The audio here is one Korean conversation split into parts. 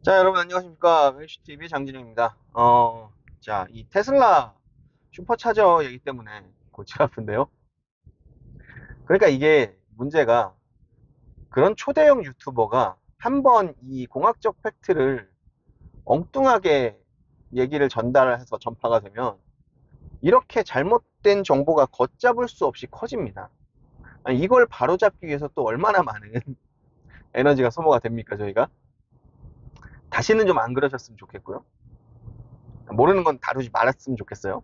자, 여러분 안녕하십니까. 헬스TV 장진영입니다. 자, 이 테슬라 슈퍼차저 얘기 때문에 골치가 아픈데요. 그러니까 이게 문제가 그런 초대형 유튜버가 한번 이 공학적 팩트를 엉뚱하게 얘기를 전달해서 전파가 되면 이렇게 잘못된 정보가 걷잡을 수 없이 커집니다. 아니, 이걸 바로잡기 위해서 또 얼마나 많은 에너지가 소모가 됩니까, 저희가? 다시는 좀 안 그러셨으면 좋겠고요. 모르는 건 다루지 말았으면 좋겠어요.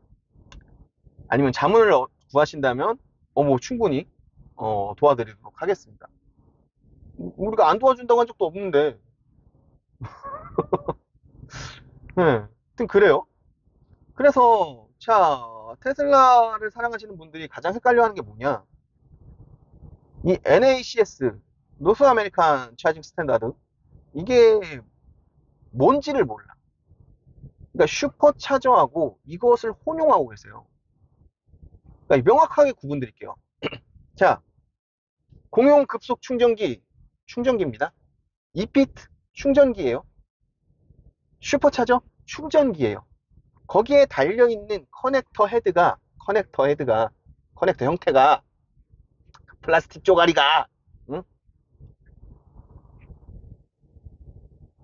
아니면 자문을 구하신다면 뭐 충분히 도와드리도록 하겠습니다. 우리가 안 도와준다고 한 적도 없는데. 네, 하여튼 그래요. 그래서 자, 테슬라를 사랑하시는 분들이 가장 헷갈려하는 게 뭐냐, 이 NACS, 노스 아메리칸 차징 스탠다드, 이게 뭔지를 몰라. 그러니까 슈퍼차저하고 이것을 혼용하고 계세요. 그러니까 명확하게 구분드릴게요. 자, 공용 급속 충전기입니다. 이피트 충전기예요. 슈퍼차저 충전기예요. 거기에 달려있는 커넥터 형태가, 플라스틱 쪼가리가, 응?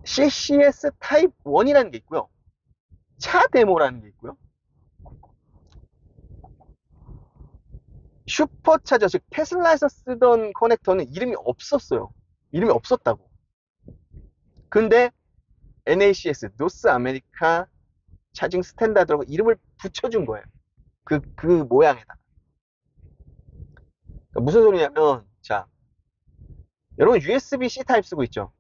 CCS 타입 1이라는 게 있고요. 차 데모라는 게 있고요. 슈퍼차저, 즉 테슬라에서 쓰던 커넥터는 이름이 없었어요. 이름이 없었다고. 근데 NACS, 노스 아메리카 차징 스탠다드라고 이름을 붙여준 거예요. 그 모양에다. 그러니까 무슨 소리냐면, 자, 여러분 USB-C 타입 쓰고 있죠?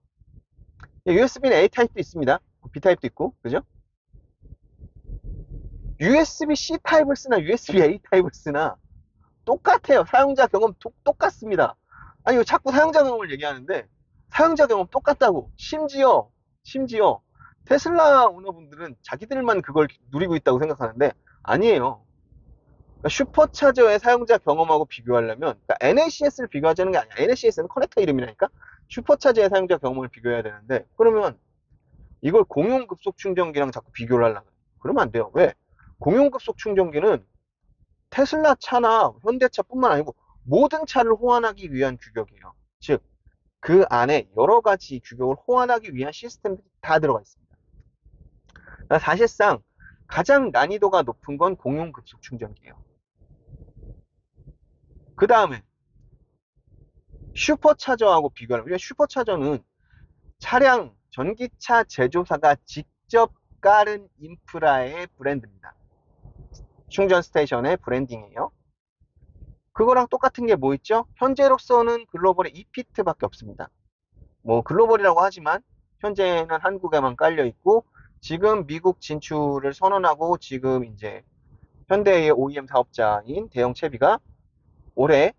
USB는 A 타입도 있습니다. B 타입도 있고, 그죠? USB-C 타입을 쓰나 USB-A 타입을 쓰나 똑같아요. 사용자 경험 똑같습니다. 아니, 왜 자꾸 사용자 경험을 얘기하는데, 사용자 경험 똑같다고. 심지어 테슬라 오너분들은 자기들만 그걸 누리고 있다고 생각하는데 아니에요. 그러니까 슈퍼차저의 사용자 경험하고 비교하려면, 그러니까 NACS를 비교하자는 게 아니야. NACS는 커넥터 이름이라니까. 슈퍼차저의 사용자 경험을 비교해야 되는데, 그러면 이걸 공용 급속 충전기랑 자꾸 비교를 하려고. 그러면 안 돼요. 왜? 공용 급속 충전기는 테슬라 차나 현대차뿐만 아니고 모든 차를 호환하기 위한 규격이에요. 즉, 그 안에 여러 가지 규격을 호환하기 위한 시스템들이 다 들어가 있습니다. 그러니까 사실상 가장 난이도가 높은 건 공용 급속 충전기예요. 그 다음에 슈퍼차저하고 비교하면, 왜 슈퍼차저는 차량, 전기차 제조사가 직접 깔은 인프라의 브랜드입니다. 충전 스테이션의 브랜딩이에요. 그거랑 똑같은 게 뭐 있죠? 현재로서는 글로벌에 이피트밖에 없습니다. 뭐 글로벌이라고 하지만 현재는 한국에만 깔려 있고, 지금 미국 진출을 선언하고 지금 이제 현대의 OEM 사업자인 대형 채비가 올해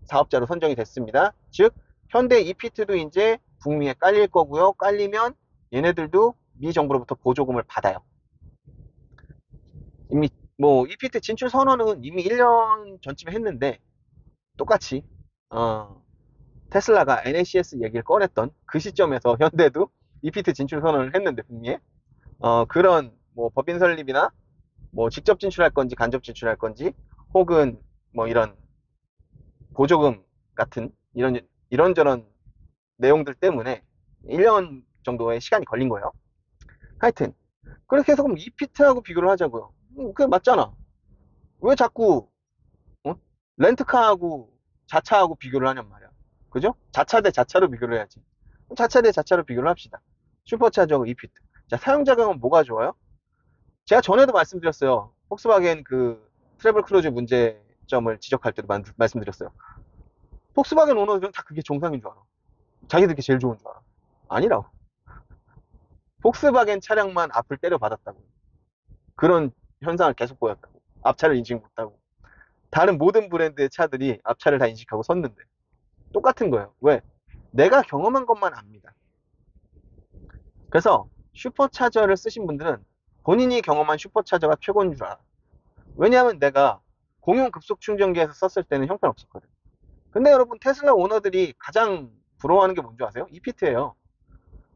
사업자로 선정이 됐습니다. 즉 현대 이피트도 이제 북미에 깔릴 거고요. 깔리면 얘네들도 미 정부로부터 보조금을 받아요. 이미 뭐 이피트 진출 선언은 이미 1년 전쯤에 했는데, 똑같이 테슬라가 NACS 얘기를 꺼냈던 그 시점에서 현대도 이피트 진출 선언을 했는데, 북미에 그런 뭐 법인 설립이나 뭐 직접 진출할 건지 간접 진출할 건지, 혹은 뭐 이런 보조금 같은 이런저런 내용들 때문에 1년 정도의 시간이 걸린 거예요. 하여튼 그렇게 해서 그럼 이피트하고 비교를 하자고요. 그게 맞잖아. 왜 자꾸 어? 렌트카하고 자차하고 비교를 하냔 말이야. 그죠? 자차 대 자차로 비교를 해야지. 자차 대 자차로 비교를 합시다. 슈퍼차저하고 이피트. 자, 사용자 경험 뭐가 좋아요? 제가 전에도 말씀드렸어요. 폭스바겐 그 트래블 크루즈 문제점을 지적할 때도 말씀드렸어요. 폭스바겐 오너들은 다 그게 정상인 줄 알아. 자기들이 제일 좋은 줄 알아. 아니라고. 폭스바겐 차량만 앞을 때려받았다고. 그런 현상을 계속 보였다고. 앞차를 인식 못하고. 다른 모든 브랜드의 차들이 앞차를 다 인식하고 섰는데. 똑같은 거예요. 왜? 내가 경험한 것만 압니다. 그래서 슈퍼차저를 쓰신 분들은 본인이 경험한 슈퍼차저가 최고인 줄 알아. 왜냐하면 내가 공용 급속 충전기에서 썼을 때는 형편없었거든. 근데 여러분, 테슬라 오너들이 가장 부러워하는 게 뭔지 아세요? 이피트예요.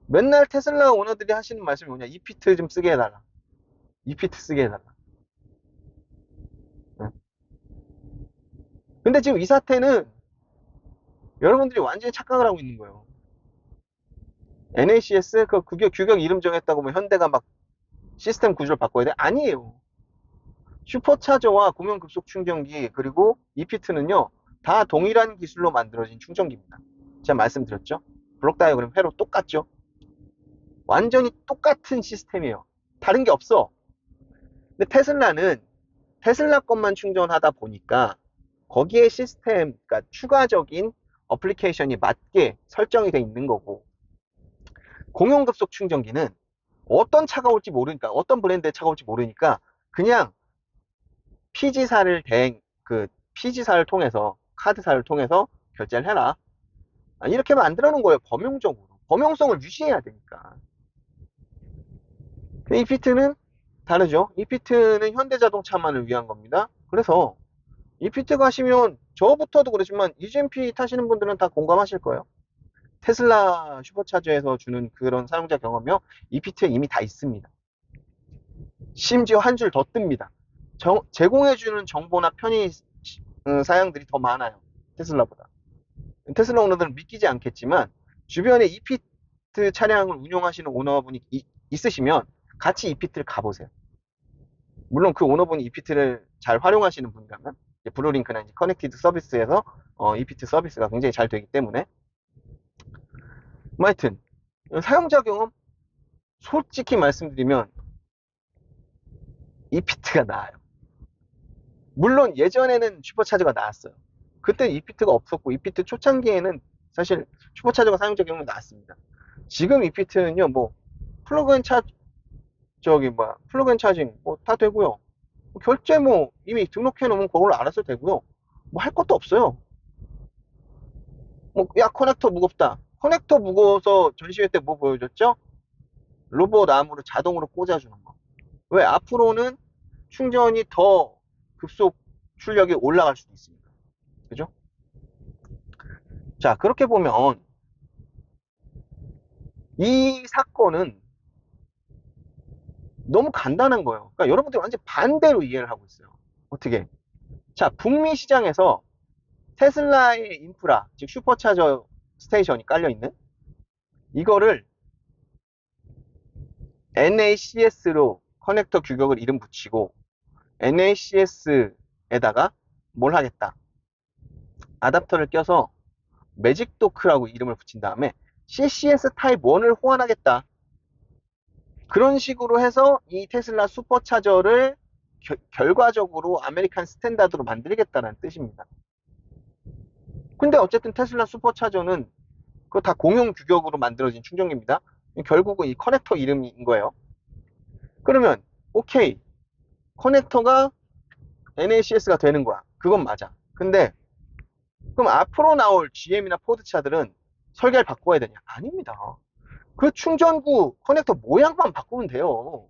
맨날 테슬라 오너들이 하시는 말씀이 뭐냐? 이피트 좀 쓰게 해달라. 이피트 쓰게 해달라. 응. 근데 지금 이 사태는 여러분들이 완전히 착각을 하고 있는 거예요. NACS 그 규격 이름 정했다고 뭐 현대가 막 시스템 구조를 바꿔야 돼? 아니에요. 슈퍼차저와 공연급속 충전기 그리고 이피트는요 다 동일한 기술로 만들어진 충전기입니다. 제가 말씀드렸죠. 블록 다이어그램 회로 똑같죠. 완전히 똑같은 시스템이에요. 다른 게 없어. 근데 테슬라는 테슬라 것만 충전하다 보니까 거기에 시스템, 그러니까 추가적인 어플리케이션이 맞게 설정이 돼 있는 거고, 공용급속 충전기는 어떤 차가 올지 모르니까, 어떤 브랜드의 차가 올지 모르니까 그냥 피지사를 피지사를 통해서, 카드사를 통해서 결제를 해라. 이렇게 만들어 놓은 거예요. 범용적으로. 범용성을 유지해야 되니까. 이피트는 다르죠. 이피트는 현대자동차만을 위한 겁니다. 그래서 이피트 가시면 저부터도 그렇지만 EGMP 타시는 분들은 다 공감하실 거예요. 테슬라 슈퍼차저에서 주는 그런 사용자 경험이요. EPT에 이미 다 있습니다. 심지어 한 줄 더 뜹니다. 제공해주는 정보나 편의 사양들이 더 많아요. 테슬라보다. 테슬라 오너들은 믿기지 않겠지만 주변에 이피트 차량을 운용하시는 오너분이 있으시면 같이 이피트를 가보세요. 물론 그 오너분이 이피트를 잘 활용하시는 분이라면 블루링크나 이제 커넥티드 서비스에서 이피트 서비스가 굉장히 잘 되기 때문에 뭐 하여튼 사용자 경험 솔직히 말씀드리면 이피트가 나아요. 물론 예전에는 슈퍼차저가 나왔어요. 그때 이피트가 없었고 이피트 초창기에는 사실 슈퍼차저가 사용자 경험이 나왔습니다. 지금 이피트는요 뭐 플러그인 차 저기 뭐 플러그인 차징 뭐 다 되고요. 결제 뭐 이미 등록해 놓으면 그걸로 알아서 되고요. 뭐 할 것도 없어요. 뭐 야 커넥터 무겁다. 커넥터 무거워서 전시회 때 뭐 보여줬죠? 로봇 암으로 자동으로 꽂아주는 거. 왜? 앞으로는 충전이 더 급속 출력이 올라갈 수도 있습니다. 그죠? 자, 그렇게 보면 이 사건은 너무 간단한 거예요. 그러니까 여러분들이 완전 반대로 이해를 하고 있어요. 어떻게? 자, 북미 시장에서 테슬라의 인프라, 즉 슈퍼차저 스테이션이 깔려 있는 이거를 NACS로 커넥터 규격을 이름 붙이고 NACS에다가 뭘 하겠다. 아답터를 껴서 매직도크라고 이름을 붙인 다음에 CCS 타입 1을 호환하겠다. 그런 식으로 해서 이 테슬라 슈퍼차저를 결과적으로 아메리칸 스탠다드로 만들겠다는 뜻입니다. 근데 어쨌든 테슬라 슈퍼차저는 그거 다 공용 규격으로 만들어진 충전기입니다. 결국은 이 커넥터 이름인 거예요. 그러면 오케이 커넥터가 NACS가 되는 거야. 그건 맞아. 근데 그럼 앞으로 나올 GM이나 포드차들은 설계를 바꿔야 되냐? 아닙니다. 그 충전구 커넥터 모양만 바꾸면 돼요.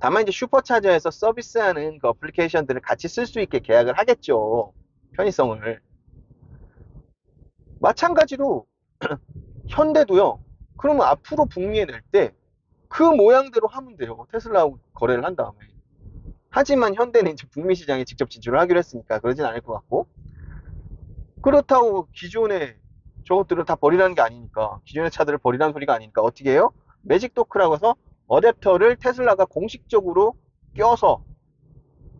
다만 이제 슈퍼차저에서 서비스하는 그 어플리케이션들을 같이 쓸 수 있게 계약을 하겠죠. 편의성을. 마찬가지로 현대도요. 그러면 앞으로 북미에 낼 때 그 모양대로 하면 돼요. 테슬라하고 거래를 한 다음에. 하지만 현대는 이제 북미 시장에 직접 진출을 하기로 했으니까 그러진 않을 것 같고. 그렇다고 기존의 저것들을 다 버리라는 게 아니니까 기존의 차들을 버리라는 소리가 아니니까 어떻게 해요? 매직도크라고 해서 어댑터를 테슬라가 공식적으로 껴서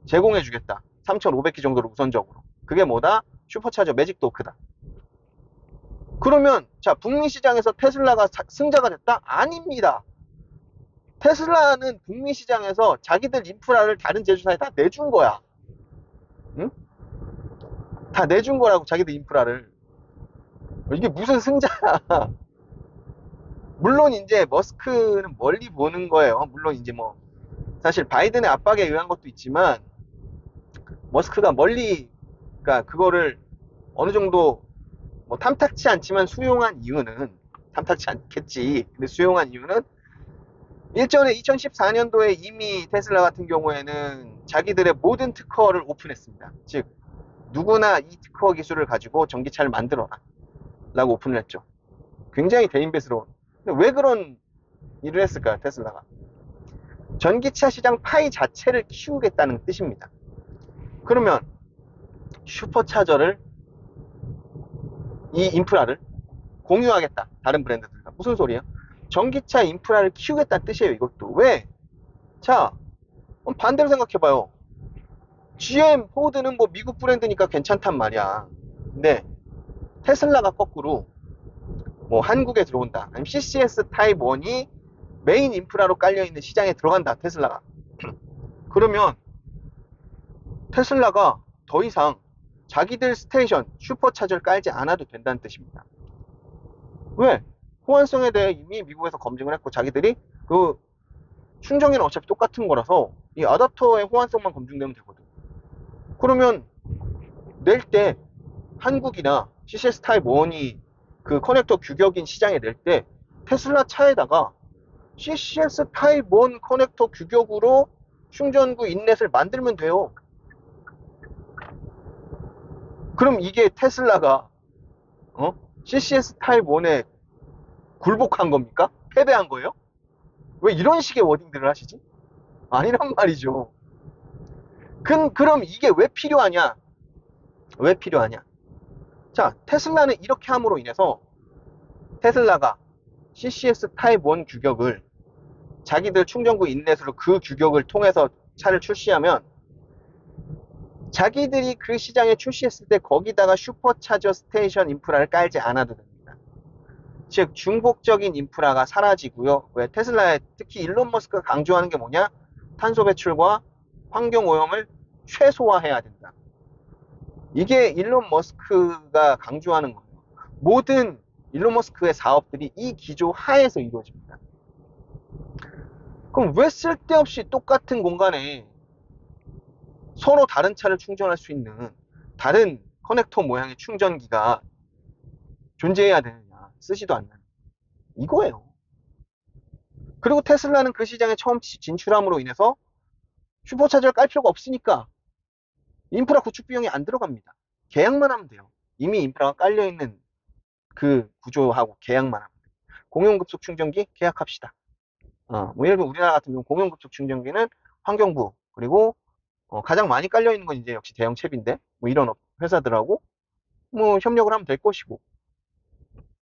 제공해 주겠다. 3,500기 정도로 우선적으로. 그게 뭐다? 슈퍼차저 매직도크다. 그러면 자 북미 시장에서 테슬라가 승자가 됐다? 아닙니다. 테슬라는 북미 시장에서 자기들 인프라를 다른 제조사에 다 내준 거야. 응? 다 내준 거라고 자기들 인프라를. 이게 무슨 승자야? 물론 이제 머스크는 멀리 보는 거예요. 물론 이제 뭐 사실 바이든의 압박에 의한 것도 있지만 머스크가 멀리 그러니까 그거를 어느 정도 뭐 탐탁치 않지만 수용한 이유는 탐탁치 않겠지. 근데 수용한 이유는 일전에 2014년도에 이미 테슬라 같은 경우에는 자기들의 모든 특허를 오픈했습니다. 즉 누구나 이 특허 기술을 가지고 전기차를 만들어라 라고 오픈을 했죠. 굉장히 대인배스러운. 근데 왜 그런 일을 했을까요, 테슬라가? 전기차 시장 파이 자체를 키우겠다는 뜻입니다. 그러면 슈퍼차저를, 이 인프라를 공유하겠다, 다른 브랜드들과. 무슨 소리예요? 전기차 인프라를 키우겠다는 뜻이에요, 이것도. 왜? 자, 반대로 생각해봐요. GM, 포드는 뭐 미국 브랜드니까 괜찮단 말이야. 근데 테슬라가 거꾸로 뭐 한국에 들어온다, 아니면 CCS 타입 1이 메인 인프라로 깔려있는 시장에 들어간다, 테슬라가. 그러면 테슬라가 더 이상 자기들 스테이션, 슈퍼차저를 깔지 않아도 된다는 뜻입니다. 왜? 호환성에 대해 이미 미국에서 검증을 했고, 자기들이 그 충전기는 어차피 똑같은 거라서 이 어댑터의 호환성만 검증되면 되거든. 그러면 낼 때 한국이나 CCS 타입 1이 그 커넥터 규격인 시장에 낼 때 테슬라 차에다가 CCS 타입 1 커넥터 규격으로 충전구 인렛을 만들면 돼요. 그럼 이게 테슬라가 CCS 타입 1에 굴복한 겁니까? 패배한 거예요? 왜 이런 식의 워딩들을 하시지? 아니란 말이죠. 그럼 이게 왜 필요하냐? 왜 필요하냐? 자, 테슬라는 이렇게 함으로 인해서 테슬라가 CCS 타입 1 규격을 자기들 충전구 인넷으로 그 규격을 통해서 차를 출시하면 자기들이 그 시장에 출시했을 때 거기다가 슈퍼차저 스테이션 인프라를 깔지 않아도 됩니다. 즉 중복적인 인프라가 사라지고요. 왜? 테슬라에 특히 일론 머스크가 강조하는 게 뭐냐? 탄소 배출과 환경 오염을 최소화해야 된다. 이게 일론 머스크가 강조하는 거예요. 모든 일론 머스크의 사업들이 이 기조 하에서 이루어집니다. 그럼 왜 쓸데없이 똑같은 공간에 서로 다른 차를 충전할 수 있는 다른 커넥터 모양의 충전기가 존재해야 되느냐? 쓰지도 않는 이거예요. 그리고 테슬라는 그 시장에 처음 진출함으로 인해서 슈퍼차저를 깔 필요가 없으니까 인프라 구축 비용이 안 들어갑니다. 계약만 하면 돼요. 이미 인프라가 깔려있는 그 구조하고 계약만 하면 돼요. 공용급속 충전기 계약합시다. 뭐 예를 들면 우리나라 같은 경우 공용급속 충전기는 환경부, 그리고 가장 많이 깔려있는 건 이제 역시 대형 챕인데, 뭐 이런 회사들하고 뭐 협력을 하면 될 것이고,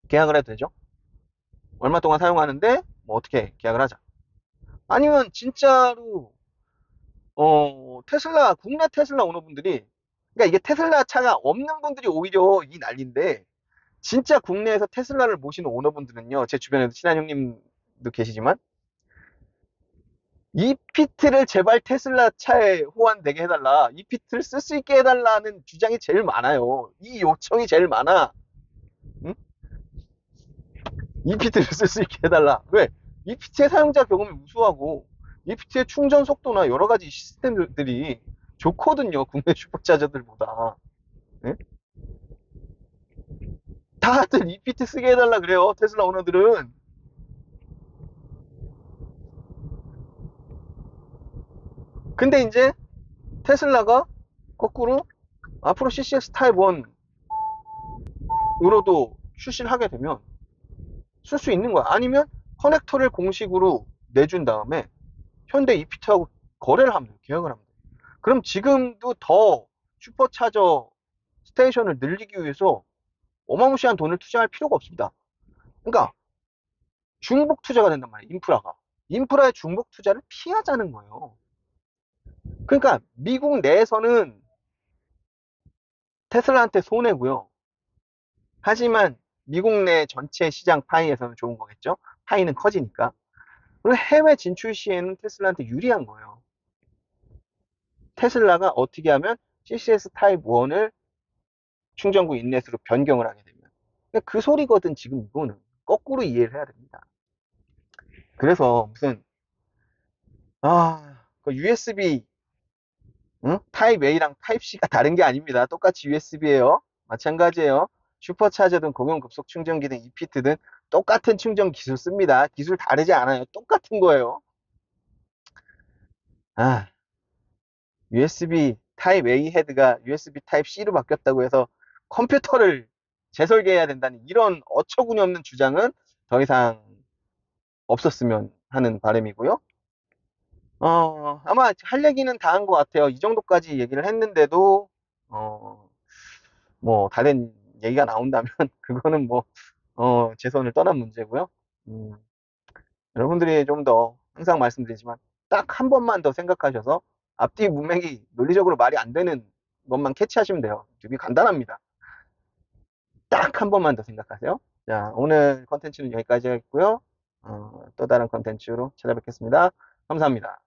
계약을 해도 되죠. 얼마 동안 사용하는데 뭐 어떻게 계약을 하자. 아니면 진짜로 테슬라, 국내 테슬라 오너분들이, 그러니까 이게 테슬라 차가 없는 분들이 오히려 이 난리인데, 진짜 국내에서 테슬라를 모시는 오너분들은요, 제 주변에도 친한 형님도 계시지만, 이피트를 제발 테슬라 차에 호환되게 해달라, 이피트를 쓸 수 있게 해달라는 주장이 제일 많아요. 이 요청이 제일 많아. 응? 이피트를 쓸 수 있게 해달라. 왜? 이피트의 사용자 경험이 우수하고 이피트의 충전 속도나 여러 가지 시스템들이 좋거든요, 국내 슈퍼차저들보다. 예? 다들 이피트 쓰게 해달라 그래요, 테슬라 오너들은. 근데 이제 테슬라가 거꾸로 앞으로 CCS 타입 1으로도 출시를 하게 되면 쓸 수 있는 거야. 아니면 커넥터를 공식으로 내준 다음에 현대 이피트하고 거래를 하면 돼요. 계약을 하면 돼요. 그럼 지금도 더 슈퍼차저 스테이션을 늘리기 위해서 어마무시한 돈을 투자할 필요가 없습니다. 그러니까 중복 투자가 된단 말이에요. 인프라가. 인프라의 중복 투자를 피하자는 거예요. 그러니까 미국 내에서는 테슬라한테 손해고요. 하지만 미국 내 전체 시장 파이에서는 좋은 거겠죠. 파이는 커지니까. 그리고 해외 진출 시에는 테슬라한테 유리한 거예요. 테슬라가 어떻게 하면 CCS 타입 1을 충전구 인넷으로 변경을 하게 되면. 그러니까 그 소리거든, 지금 이거는. 거꾸로 이해를 해야 됩니다. 그래서 무슨, 그 USB, 응? 타입 A랑 타입 C가 다른 게 아닙니다. 똑같이 USB예요. 마찬가지예요. 슈퍼차저든 공용급속 충전기든 이피트든 똑같은 충전 기술 씁니다. 기술 다르지 않아요. 똑같은 거예요. 아, USB 타입 A 헤드가 USB 타입 C로 바뀌었다고 해서 컴퓨터를 재설계해야 된다는 이런 어처구니 없는 주장은 더 이상 없었으면 하는 바람이고요. 아마 할 얘기는 다 한 것 같아요. 이 정도까지 얘기를 했는데도, 어, 뭐, 다른 얘기가 나온다면, 그거는 뭐, 제 손을 떠난 문제고요. 음, 여러분들이 좀 더, 항상 말씀드리지만, 딱 한 번만 더 생각하셔서, 앞뒤 문맥이 논리적으로 말이 안 되는 것만 캐치하시면 돼요. 되게 간단합니다. 딱 한 번만 더 생각하세요. 자, 오늘 컨텐츠는 여기까지 하겠고요. 또 다른 컨텐츠로 찾아뵙겠습니다. 감사합니다.